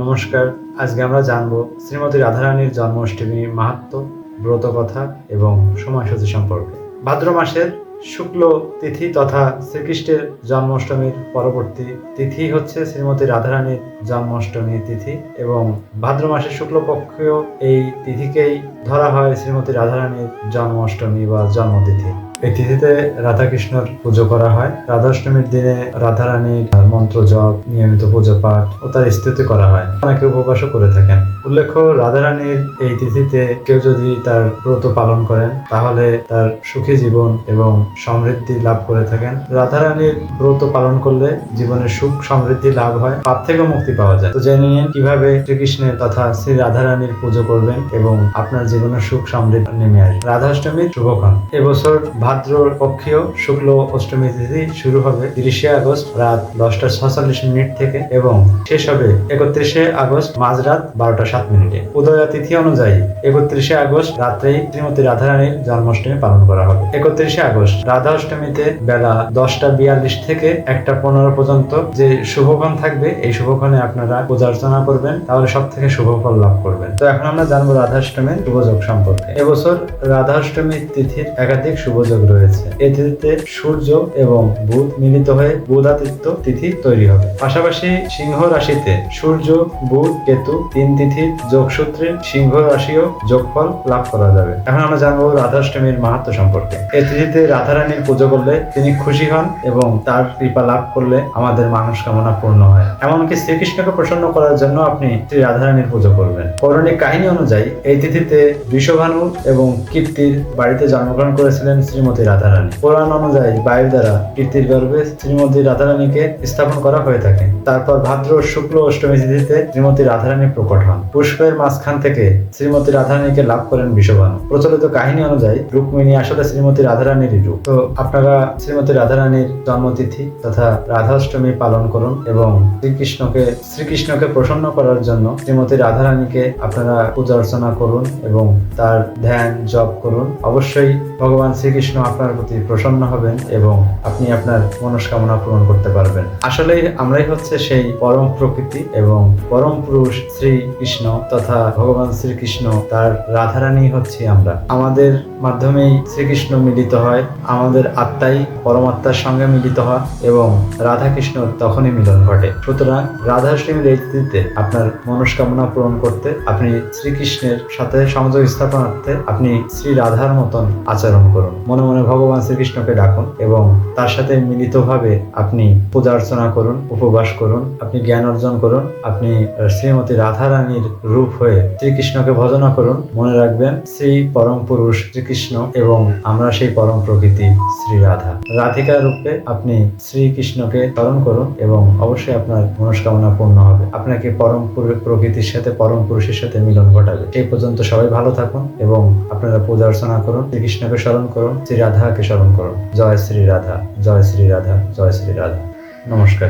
নমস্কার। আজকে আমরা জানব শ্রীমতী রাধারানীর জন্মাষ্টমী মাহাত্ম্য, ব্রত কথা এবং সময়সূচি সম্পর্কে। ভাদ্র মাসের শুক্ল তিথি তথা শ্রীকৃষ্ণের জন্মাষ্টমীর পরবর্তী তিথি হচ্ছে শ্রীমতী রাধারানীর জন্মাষ্টমী তিথি এবং ভাদ্র মাসের শুক্লপক্ষীয় এই তিথিকেই ধরা হয় শ্রীমতী রাধারানীর জন্মাষ্টমী বা জন্মতিথি। এই তিথিতে রাধাকৃষ্ণর পুজো করা হয়। রাধাষ্টমীর দিনে রাধারানীর মন্ত্র জপ, নিয়মিত পুজো পাঠ ও তার স্তুতি করা হয়। অনেকে উপবাসও করে থাকেন। উল্লেখ্য, রাধারানীর এই তিথিতে কেউ যদি তার ব্রত পালন করেন তাহলে তার সুখী জীবন এবং সমৃদ্ধি লাভ করে থাকেন। রাধারানীর ব্রত পালন করলে জীবনের সুখ সমৃদ্ধি লাভ হয়, পাপ থেকেও মুক্তি পাওয়া যায়। তো জেনে নিন কিভাবে শ্রীকৃষ্ণের তথা শ্রী রাধারানীর পুজো করবেন এবং আপনার জীবনে সুখ সমৃদ্ধি নেমে আসবে। রাধাষ্টমীর শুভক্ষণ। এবছর ভাদ্র পক্ষীয় শুক্ল অষ্টমী তিথি শুরু হবে 30শে আগস্ট রাত 10:46 থেকে এবং শেষ হবে 31শে আগস্ট মাঝরাত 12:07। উদয়া তিথি অনুযায়ী 31শে আগস্ট রাত্রেই শ্রীমতী রাধারানীর জন্মাষ্টমী পালন করা হবে। 31শে আগস্ট রাধা অষ্টমীতে বেলা 10:42 থেকে 1:15 পর্যন্ত যে শুভক্ষণ থাকবে, এই শুভক্ষণে আপনারা পূজা অর্চনা করবেন, তাহলে সব থেকে শুভ ফল লাভ করবেন। তো এখন আমরা জানবো রাধাষ্টমীর শুভযোগ সম্পর্কে। এবছর রাধাষ্টমী তিথির একাধিক শুভযোগ রয়েছে। এই তিথিতে সূর্য এবং বুধ মিলিত হয়ে বুধাদিত্য তিথি তৈরি হবে। পাশাপাশি সিংহ রাশিতে সূর্য, বুধ, কেতু 3 তিথির যোগসূত্রে সিংহ রাশিও যোগফল লাভ করা যাবে। এখন আমরা জানবো রাধাষ্টমীর মাহাত্ম্য সম্পর্কে। এই তিথিতে রাধারানীর পুজো করলে তিনি খুশি হন এবং তার কৃপা লাভ করলে আমাদের মানসকামনা পূর্ণ হয়। এমনকি শ্রীকৃষ্ণকে প্রসন্ন করার জন্য আপনি শ্রী রাধারানীর পুজো করবেন। পৌরাণিক কাহিনী অনুযায়ী এই তিথিতে বৃষভানু এবং কীর্তির বাড়িতে জন্মগ্রহণ করেছিলেন শ্রীমতী রাধারানী। পুরাণ অনুযায়ী বায়ু দ্বারা কীর্তির গর্ভে শ্রীমতী রাধারানীকে স্থাপন করা হয়ে থাকে। তারপর ভাদ্র শুক্ল অষ্টমী তিথিতে শ্রীমতী রাধারানী প্রকট হন। পুষ্পের মাঝখান থেকে শ্রীমতী রাধারানীকে লাভ করেন বৃষভানু। প্রচলিত কাহিনী অনুযায়ী রুক্মিণী আসলে শ্রীমতী রাধারানীরই রূপ। তো আপনারা শ্রীমতী রাধারানীর জন্মতিথি তথা রাধাষ্টমী পালন করুন এবং শ্রীকৃষ্ণকে প্রসন্ন করার জন্য শ্রীমতী রাধারানীকে আপনারা পূজা অর্চনা করুন এবং তার ধ্যান জপ করুন। অবশ্যই ভগবান শ্রীকৃষ্ণ আপনার প্রতি প্রসন্ন হবেন এবং আপনি আপনার মনস্কামনা পূরণ করতে পারবেন। আসলে আমরাই হচ্ছে সেই পরম প্রকৃতি এবং পরম পুরুষ শ্রীকৃষ্ণ তথা ভগবান শ্রীকৃষ্ণ, তার রাধারানী হচ্ছি আমরা। আমাদের মাধ্যমেই শ্রীকৃষ্ণ মিলিত হয়, আমাদের আত্মাই পরমাত্মার সঙ্গে মিলিত হয় এবং রাধা কৃষ্ণ তখনই মিলন ঘটে। সুতরাং রাধাষ্টমীর এই তিথিতে আপনার মনস্কামনা পূরণ করতে, আপনি শ্রীকৃষ্ণের সাথে সংযোগ স্থাপনার্থে আপনি শ্রী রাধার মতন আচরণ করুন। মনে মনে ভগবান শ্রীকৃষ্ণকে ডাকুন এবং তার সাথে মিলিতভাবে আপনি পূজা অর্চনা করুন, উপবাস করুন, আপনি জ্ঞান অর্জন করুন, আপনি শ্রীমতী রাধারানীর রূপ হয়ে শ্রীকৃষ্ণকে ভজনা করুন। মনে রাখবেন শ্রী পরম পুরুষ শ্রীকৃষ্ণ এবং আমরা সেই পরম প্রকৃতি শ্রী রাধা। রাধিকা রূপে আপনি শ্রীকৃষ্ণকে স্মরণ করুন এবং অবশ্যই আপনার মনস্কামনা পূর্ণ হবে। আপনাকে পরম প্রকৃতির সাথে, পরম পুরুষের সাথে মিলন ঘটাবে। সেই পর্যন্ত সবাই ভালো থাকুন এবং আপনারা পূজা অর্চনা করুন, শ্রীকৃষ্ণকে স্মরণ করুন, শ্রী রাধাকে স্মরণ করুন। জয় শ্রী রাধা, জয় শ্রী রাধা, জয় শ্রী রাধা। নমস্কার।